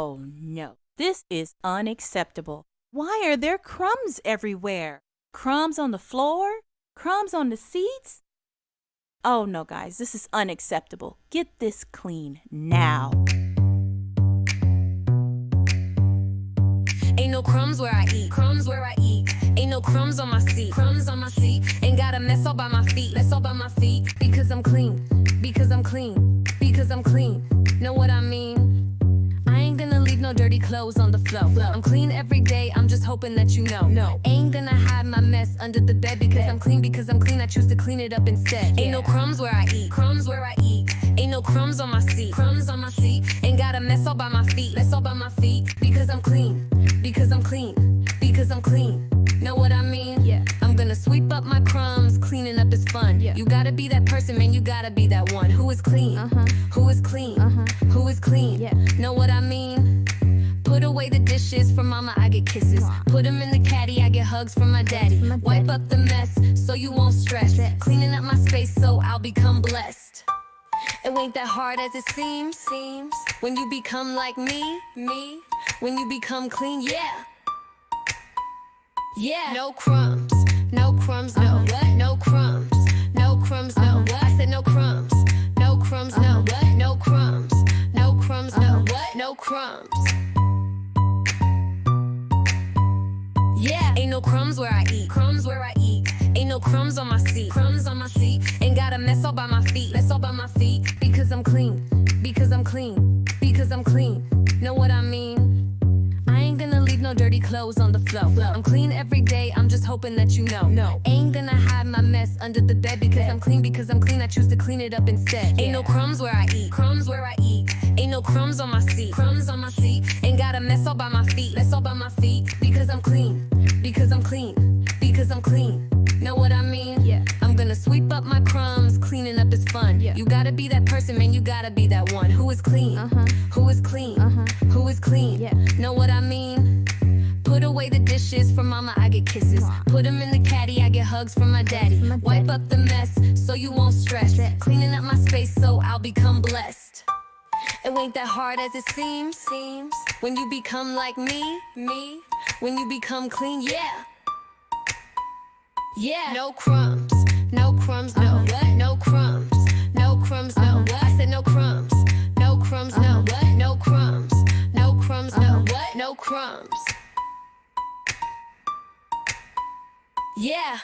Oh no, this is unacceptable. Why are there crumbs everywhere? Crumbs on the floor? Crumbs on the seats? Oh no, guys, this is unacceptable. Get this clean now. Ain't no crumbs where I eat, crumbs where I eat. Ain't no crumbs on my seat, crumbs on my seat. Ain't got a mess all by my feet, mess all by my feet. Because I'm clean, because I'm clean, because I'm clean. Know what I mean? I ain't gonna leave no dirty clothes on the floor. I'm clean every day, I'm just hoping that you know. No, ain't gonna hide my mess under the bed because I'm clean, because I'm clean. I choose to clean it up instead. Ain't no crumbs where I eat, crumbs where I eat. Ain't no crumbs on my seat, crumbs on my seat. Ain't got a mess all by my feet, mess all by my feet. Because I'm clean, because I'm clean, because I'm clean. Know what I mean? Yeah. I'm gonna sweep up my crumbs, cleaning up is fun. Yeah. You gotta be that person, man, you gotta be that one who is clean, who is clean, who is clean. Yeah. Know what I mean? Put away the dishes, from mama I get kisses. Put them in the caddy, I get hugs from my daddy. Wipe up the mess, so you won't stress. Cleaning up my space, so I'll become blessed. It ain't that hard as it seems. When you become like me. When you become clean, yeah. Yeah. No crumbs, no crumbs, no what? No crumbs, no crumbs, no what? I said no crumbs, no crumbs, no what? No crumbs, no crumbs, no what? No crumbs. Yeah. Ain't no crumbs where I eat, crumbs where I eat. Ain't no crumbs on my seat, crumbs on my seat. Ain't got a mess all by my feet, mess all by my feet. Because I'm clean, because I'm clean, because I'm clean. Know what I mean? I ain't gonna leave no dirty clothes on the floor. I'm clean every day, I'm just hoping that you know. No, ain't gonna hide my mess under the bed because I'm clean, because I'm clean. I choose to clean it up instead. Ain't no crumbs where I eat, crumbs where I eat. Ain't no crumbs on my seat, crumbs on my seat. Ain't got a mess all by my feet, mess all by my feet. Because I'm clean, because I'm clean, because I'm clean. Know what I mean? Yeah. I'm gonna sweep up my crumbs, cleaning up is fun. Yeah. You gotta be that person, man, you gotta be that one who is clean, who is clean, who is clean. Yeah. Know what I mean? Put away the dishes, from mama I get kisses. Put them in the caddy, I get hugs from my daddy. Wipe up the mess, so you won't stress. Cleaning up my space, so I'll become blessed. It ain't that hard as it seems. When you become like me. When you become clean, yeah. Yeah. No crumbs, no crumbs, no what? No crumbs, no crumbs, no what? I said no crumbs, no crumbs, no what? No crumbs, no crumbs, no what? No crumbs. Yeah.